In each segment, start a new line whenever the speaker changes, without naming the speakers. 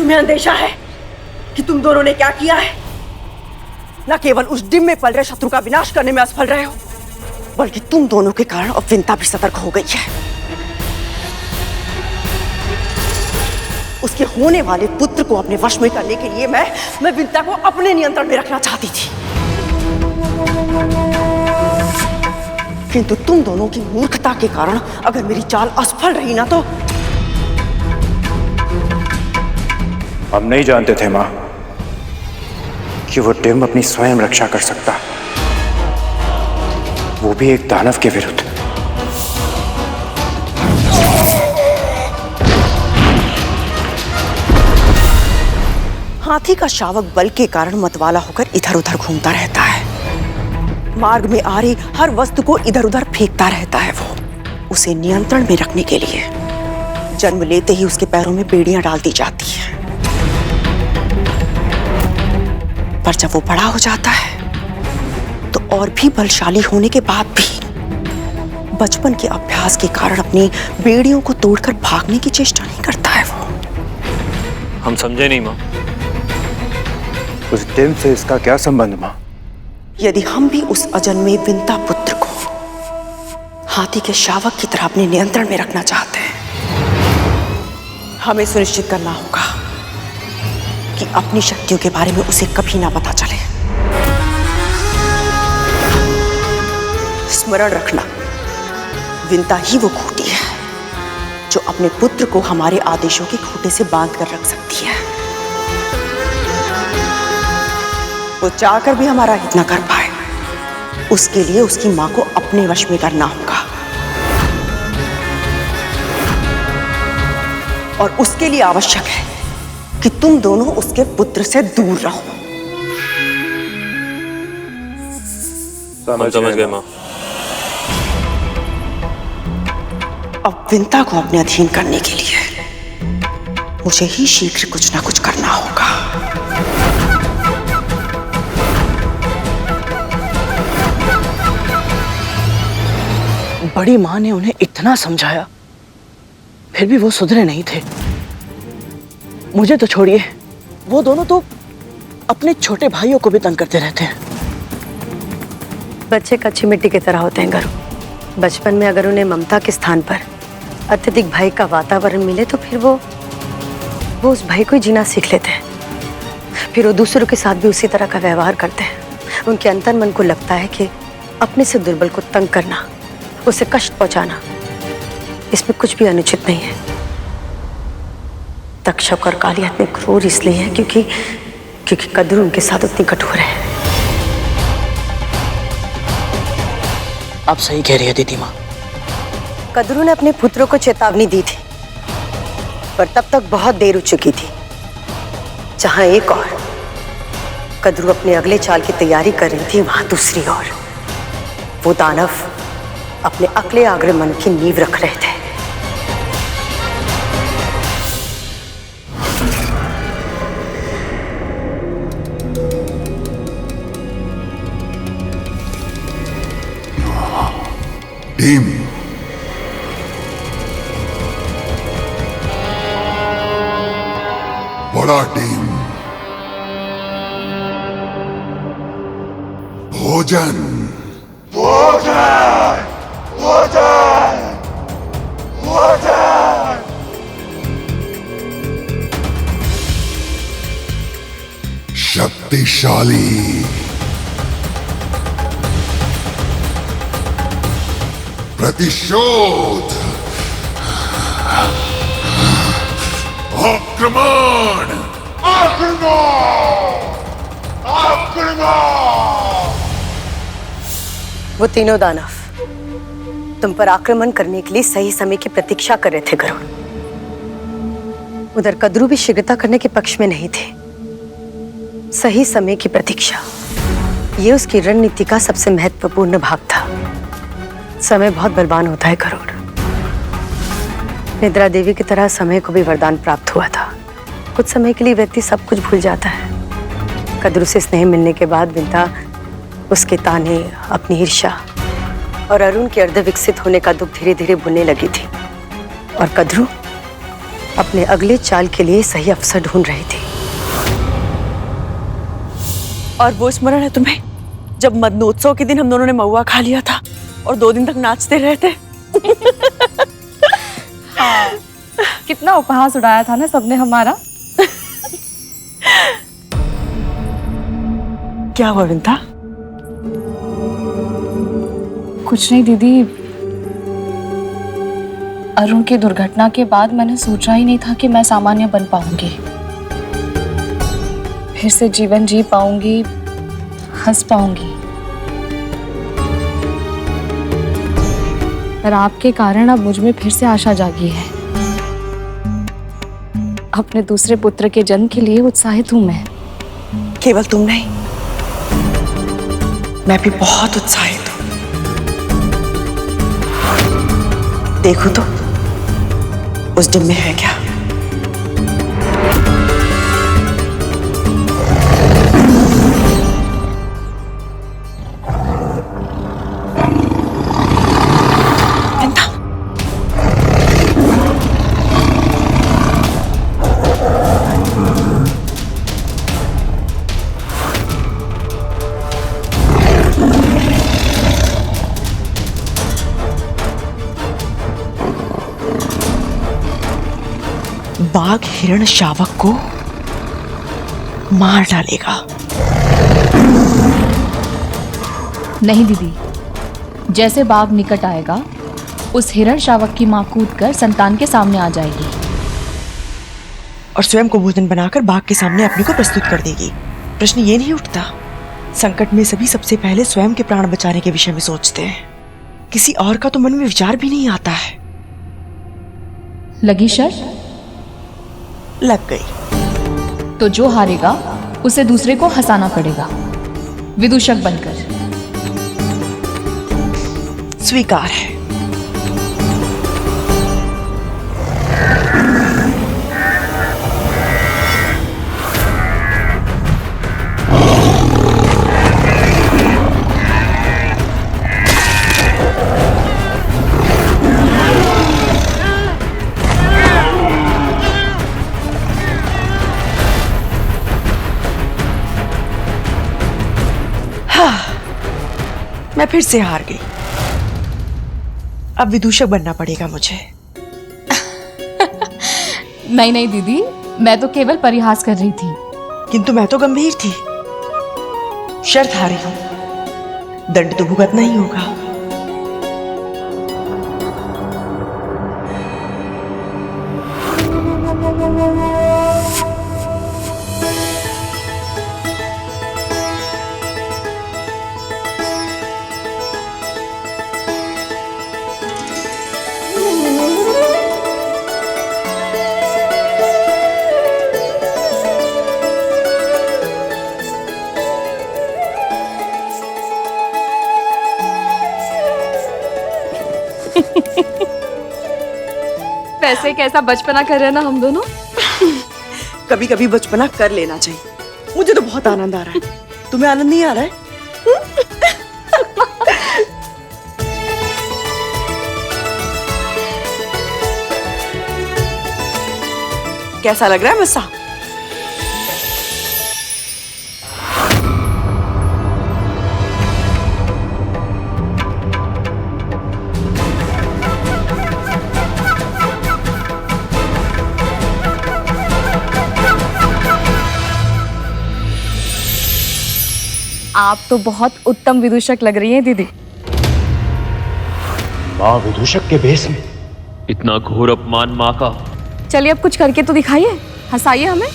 तुम्हें अंदेशा है कि तुम दोनों ने क्या किया है? न केवल उस डिम में पल रहे शत्रु का विनाश करने में असफल रहे हो, बल्कि तुम दोनों के कारण अब विंता भी सतर्क हो गई है। उसके होने वाले पुत्र को अपने वश में करने के लिए मैं विंता को अपने नियंत्रण में रखना चाहती थी, किंतु तुम दोनों की मूर्खता के कारण अगर मेरी चाल असफल रही ना तो।
हम नहीं जानते थे मां कि वो डिम अपनी स्वयं रक्षा कर सकता, वो भी एक दानव के विरुद्ध।
हाथी का शावक बल के कारण मतवाला होकर इधर उधर घूमता रहता है। मार्ग में आ रही हर वस्तु को इधर उधर फेंकता रहता है। वो उसे नियंत्रण में रखने के लिए जन्म लेते ही उसके पैरों में बेड़ियां डाल दी जाती हैं। पर जब वो बड़ा हो जाता है तो और भी बलशाली होने के बाद भी बचपन के अभ्यास के कारण अपनी बेड़ियों को तोड़कर भागने की चेष्टा नहीं करता है। वो
हम समझे नहीं मां, उस डिम से इसका क्या संबंध मां?
यदि हम भी उस अजन्मे विंता पुत्र को हाथी के शावक की तरह अपने नियंत्रण में रखना चाहते हैं, हमें सुनिश्चित करना होगा कि अपनी शक्तियों के बारे में उसे कभी ना पता चले। स्मरण रखना, विंता ही वो खूंटी है जो अपने पुत्र को हमारे आदेशों के खूंटे से बांध कर रख सकती है। वो चाहकर भी हमारा हित न कर पाए, उसके लिए उसकी मां को अपने वश में करना होगा, और उसके लिए आवश्यक है कि तुम दोनों उसके पुत्र से दूर रहो।
समझ गए मां।
अब विंता को अपने अधीन करने के लिए मुझे ही शीघ्र कुछ ना कुछ करना होगा।
बड़ी मां ने उन्हें इतना समझाया, फिर भी वो सुधरे नहीं थे। मुझे तो छोड़िए, वो दोनों तो अपने छोटे भाइयों को भी तंग करते रहते हैं।
बच्चे कच्ची मिट्टी की तरह होते हैं घरों। बचपन में अगर उन्हें ममता के स्थान पर अत्यधिक भय का वातावरण मिले तो फिर वो उस भय को ही जीना सीख लेते हैं। फिर वो दूसरों के साथ भी उसी तरह का व्यवहार करते हैं। उनके अंतर मन को लगता है कि अपने से दुर्बल को तंग करना, उसे कष्ट पहुंचाना, इसमें कुछ भी अनुचित नहीं है। तक्षक और कालिया इतने क्रूर इसलिए हैं क्योंकि कद्रू उनके साथ उतनी कठोर है।
आप सही कह रही है दीदी माँ।
कद्रू ने अपने पुत्रों को चेतावनी दी थी, पर तब तक बहुत देर हो चुकी थी। जहां एक और कद्रू अपने अगले चाल की तैयारी कर रही थी, वहां दूसरी ओर वो दानव अपने अगले आक्रमण की नींव रख रहे थे।
टीम बड़ा टीम, भोजन भोजन भोजन भोजन। शक्तिशाली, प्रतिशोध, आक्रमण आक्रमण आक्रमण।
वो तीनों दानव तुम पर आक्रमण करने के लिए सही समय की प्रतीक्षा कर रहे थे गरुड़। उधर कद्रू भी शीघ्रता करने के पक्ष में नहीं थे। सही समय की प्रतीक्षा, ये उसकी रणनीति का सबसे महत्वपूर्ण भाग था। समय बहुत बलवान होता है गरुड़। निद्रा देवी की तरह समय को भी वरदान प्राप्त हुआ था। कुछ समय के लिए व्यक्ति सब कुछ भूल जाता है। कद्रू से स्नेह मिलने के बाद विंता उसके ताने, अपनी ईर्ष्या और अरुण के अर्ध विकसित होने का दुख धीरे धीरे भूलने लगी थी। और कद्रू अपने अगले चाल के लिए सही अवसर ढूंढ रही थी।
और वो स्मरण है तुम्हें जब मदनोत्सव के दिन हम दोनों ने महुआ खा लिया था और 2 दिन तक नाचते रहे थे?
हाँ, कितना उपहास उड़ाया था ना सबने हमारा।
क्या हुआ विंता?
कुछ नहीं दीदी, अरुण की दुर्घटना के बाद मैंने सोचा ही नहीं था कि मैं सामान्य बन पाऊंगी, फिर से जीवन जी पाऊंगी, हंस पाऊंगी। पर आपके कारण अब मुझ में फिर से आशा जागी है। अपने दूसरे पुत्र के जन्म के लिए उत्साहित हूं मैं।
केवल तुम नहीं, मैं भी बहुत उत्साहित हूं। देखो तो उस डिब्बे में है क्या? विंता, बाघ हिरण शावक को मार डालेगा।
नहीं दीदी, जैसे बाघ निकट आएगा उस हिरण शावक की मां कूदकर संतान के सामने आ जाएगी
और स्वयं को भोजन बनाकर बाघ के सामने अपने को प्रस्तुत कर देगी। प्रश्न ये नहीं उठता, संकट में सभी सबसे पहले स्वयं के प्राण बचाने के विषय में सोचते हैं, किसी और का तो मन में विचार भी नहीं आता है।
लगी शर्त?
लग गई।
तो जो हारेगा उसे दूसरे को हंसाना पड़ेगा, विदूषक बनकर।
स्वीकार है। मैं फिर से हार गई। अब विदूषक बनना पड़ेगा मुझे।
नहीं नहीं दीदी, मैं तो केवल परिहास कर रही थी।
किंतु मैं तो गंभीर थी। शर्त हारी हूं, दंड तो भुगतना ही होगा।
वैसे कैसा बचपना कर रहे हैं ना हम दोनों।
कभी कभी बचपना कर लेना चाहिए। मुझे तो बहुत आनंद आ रहा है। तुम्हें आनंद नहीं आ रहा है? कैसा लग रहा है मस्सा?
आप तो बहुत उत्तम विदूषक लग रही हैं दीदी।
माँ विदूषक के भेष में?
इतना घोर अपमान माँ का।
चलिए अब कुछ करके तो दिखाइए, हंसाइए हमें।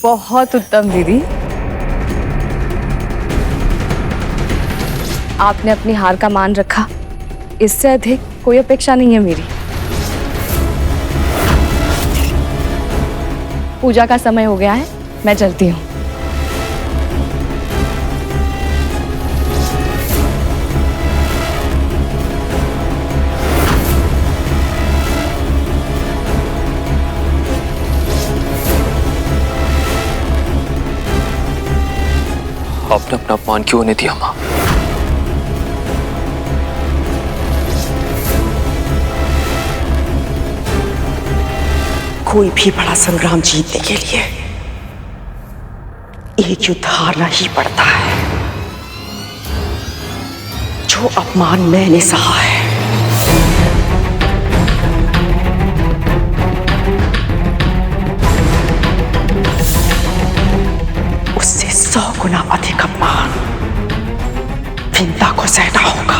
बहुत उत्तम दीदी। आपने अपनी हार का मान रखा, इससे अधिक कोई अपेक्षा नहीं है मेरी। पूजा का समय हो गया है, मैं चलती हूँ।
आपने अपना अपमान क्यों होने दिया माँ?
कोई भी बड़ा संग्राम जीतने के लिए एक युद्ध हारना ही पड़ता है। जो अपमान मैंने सहा है, उससे 100 गुना अधिक अपमान विंता को सहना होगा,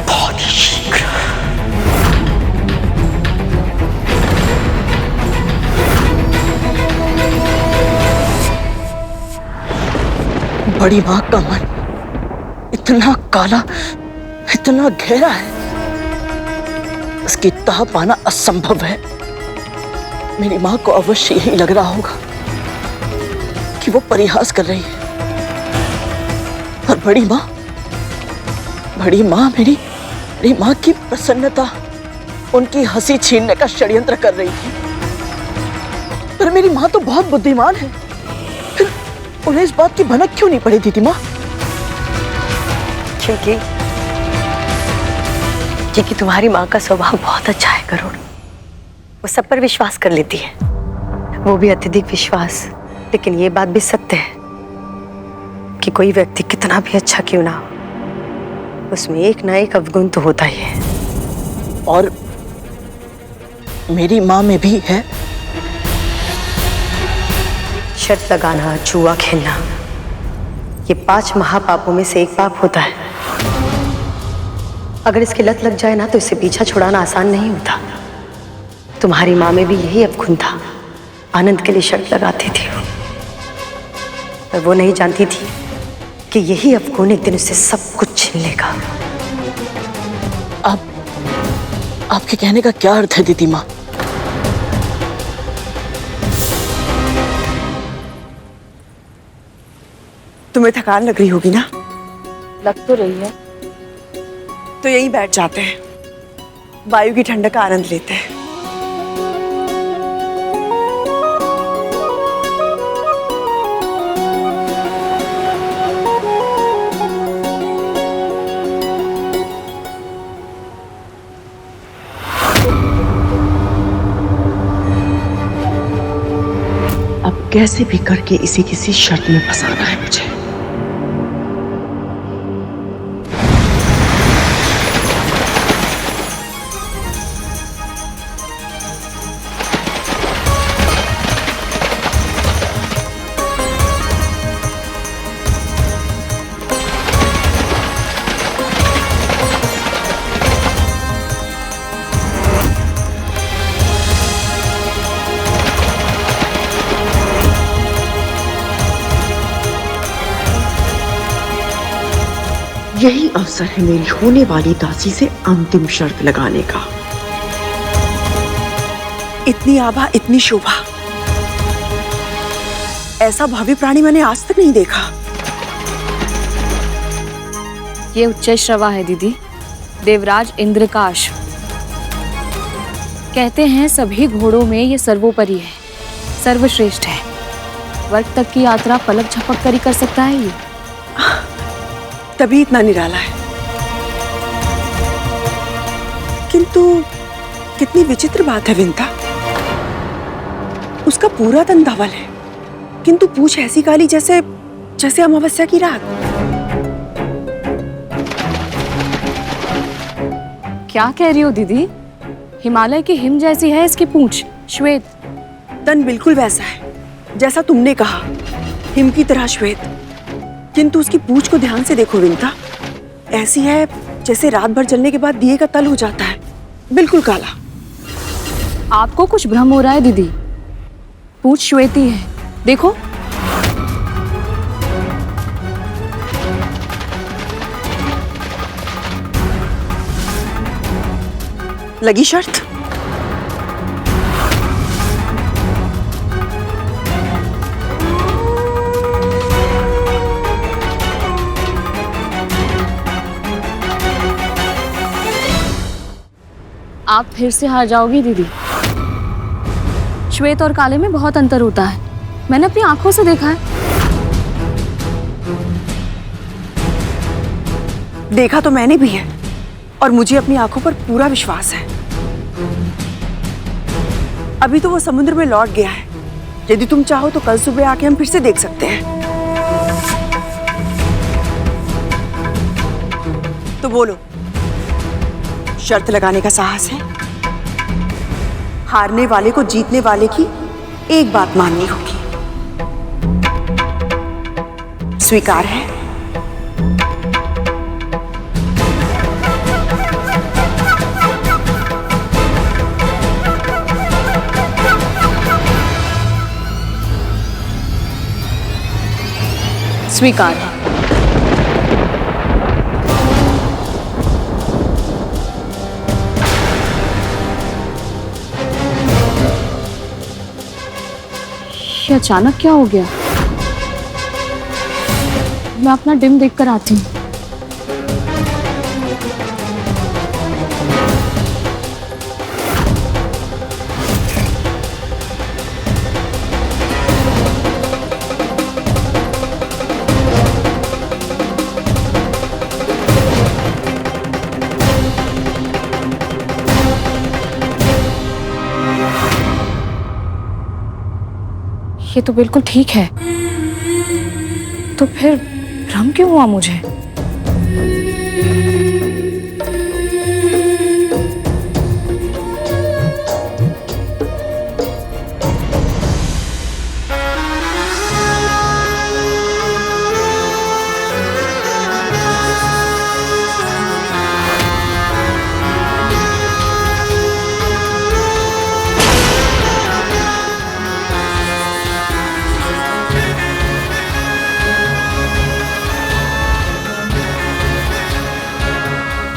बहुत ही शीघ्र।
बड़ी माँ का मन इतना काला, इतना गहरा है, उसकी तह पाना असंभव है। मेरी माँ को अवश्य यही लग रहा होगा कि वो परिहास कर रही है, और बड़ी माँ मेरी माँ की प्रसन्नता, उनकी हंसी छीनने का षड्यंत्र कर रही थी। पर मेरी माँ तो बहुत बुद्धिमान है, फिर उन्हें इस बात की भनक क्यों नहीं पड़ी दीदी माँ?
क्योंकि तुम्हारी माँ का स्वभाव बहुत अच्छा है करुण। वो सब पर विश्वास कर लेती है, वो भी अत्यधिक विश्वास। लेकिन ये बात भी सत्य है कि कोई व्यक्ति कितना भी अच्छा क्यों ना हो, उसमें एक ना एक अवगुण तो होता ही है।
और मेरी माँ में भी है।
शर्त लगाना, जुआ खेलना, ये 5 महापापों में से एक पाप होता है। अगर इसकी लत लग जाए ना तो इससे पीछा छुड़ाना आसान नहीं होता। तुम्हारी माँ में भी यही अवगुण था। आनंद के लिए शर्त लगाती थी वो, पर वो नहीं जानती थी कि यही अवगुण एक दिन उससे सब कुछ छीन लेगा।
आपके कहने का क्या अर्थ है दीदी माँ?
तुम्हें थकान लग रही होगी ना?
लग तो रही है।
तो यहीं बैठ जाते हैं, वायु की ठंडक का आनंद लेते हैं। अब कैसे भी करके इसे किसी शर्त में फंसाना है मुझे। यही अवसर है मेरी होने वाली दासी से अंतिम शर्त लगाने का। इतनी आभा, इतनी शोभा, ऐसा भव्य प्राणी मैंने आज तक नहीं देखा।
ये उच्चैश्रवा है दीदी, देवराज इंद्र का अश्व। कहते हैं सभी घोड़ों में ये सर्वोपरि है, सर्वश्रेष्ठ है। वर्ग तक की यात्रा पलक झपक कर ही कर सकता है ये।
तभी इतना निराला है। किंतु कितनी विचित्र बात है विंता, उसका पूरा तन धवल है, किंतु पूंछ ऐसी काली जैसे जैसे अमावस्या की रात।
क्या कह रही हो दीदी? हिमालय की हिम जैसी है इसकी पूंछ, श्वेत।
तन बिल्कुल वैसा है जैसा तुमने कहा, हिम की तरह श्वेत। किंतु उसकी पूंछ को ध्यान से देखो विंता, ऐसी है जैसे रात भर जलने के बाद दिए का तल हो जाता है, बिल्कुल काला।
आपको कुछ भ्रम हो रहा है दीदी। पूछ श्वेती है, देखो।
लगी शर्त?
आप फिर से हार जाओगी दीदी। श्वेत और काले में बहुत अंतर होता है, मैंने अपनी आंखों से देखा है।
देखा तो मैंने भी है और मुझे अपनी आंखों पर पूरा विश्वास है। अभी तो वो समुद्र में लौट गया है। यदि तुम चाहो तो कल सुबह आके हम फिर से देख सकते हैं। तो बोलो, शर्त लगाने का साहस है? हारने वाले को जीतने वाले की एक बात माननी होगी। स्वीकार है?
स्वीकार। ये अचानक क्या हो गया? मैं अपना डिम देख कर आती हूँ। ये तो बिल्कुल ठीक है, तो फिर भ्रम क्यों हुआ मुझे?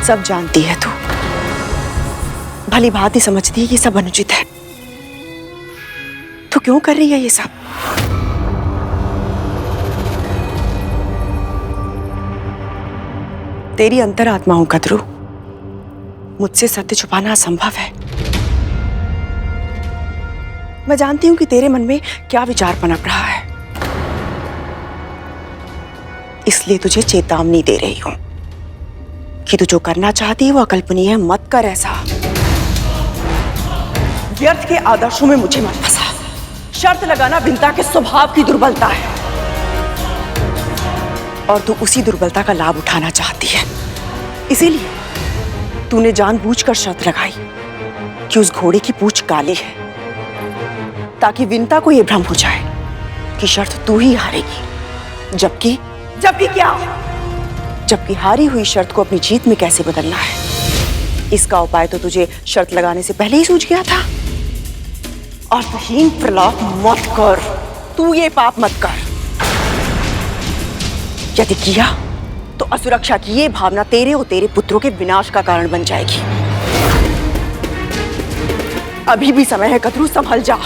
सब जानती है तू, भली भांति समझती है कि सब अनुचित है। तू क्यों कर रही है ये सब? तेरी अंतरात्मा हूं कद्रू, मुझसे सत्य छुपाना असंभव है। मैं जानती हूं कि तेरे मन में क्या विचार पनप रहा है, इसलिए तुझे चेतावनी दे रही हूं कि तू जो करना चाहती है वो अकल्पनीय है। मत कर ऐसा। व्यर्थ के आदर्शों में मुझे मत फंसा। शर्त लगाना विंता के स्वभाव की दुर्बलता है और तू उसी दुर्बलता का लाभ उठाना चाहती है। इसीलिए तूने जानबूझकर शर्त लगाई कि उस घोड़े की पूंछ काली है, ताकि विंता को यह भ्रम हो जाए कि शर्त तू ही हारेगी। जबकि क्या? जबकि हारी हुई शर्त को अपनी जीत में कैसे बदलना है, इसका उपाय तो तुझे शर्त लगाने से पहले ही सूझ गया था। अर्थहीन प्रलाप मत कर, तू ये पाप मत कर। यदि किया तो असुरक्षा की ये भावना तेरे और तेरे पुत्रों के विनाश का कारण बन जाएगी। अभी भी समय है कद्रू, संभल जा।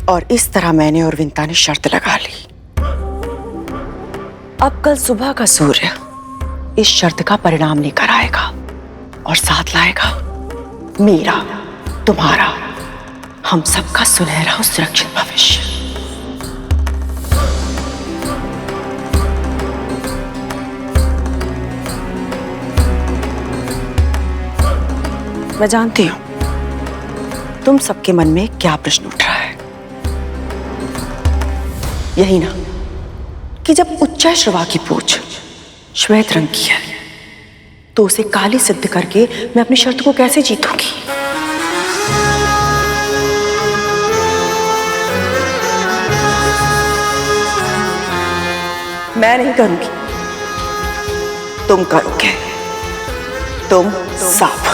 और इस तरह मैंने और विंता ने शर्त लगा ली। अब कल सुबह का सूर्य इस शर्त का परिणाम लेकर आएगा और साथ लाएगा मेरा, तुम्हारा, हम सबका सुनहरा और सुरक्षित भविष्य। मैं जानती हूं तुम सबके मन में क्या प्रश्न उठ रहा है। यही ना कि जब उच्चैश्रवा की पूंछ श्वेत रंग की है तो उसे काली सिद्ध करके मैं अपनी शर्त को कैसे जीतूंगी? मैं नहीं करूंगी, तुम करोगे। तुम साफ।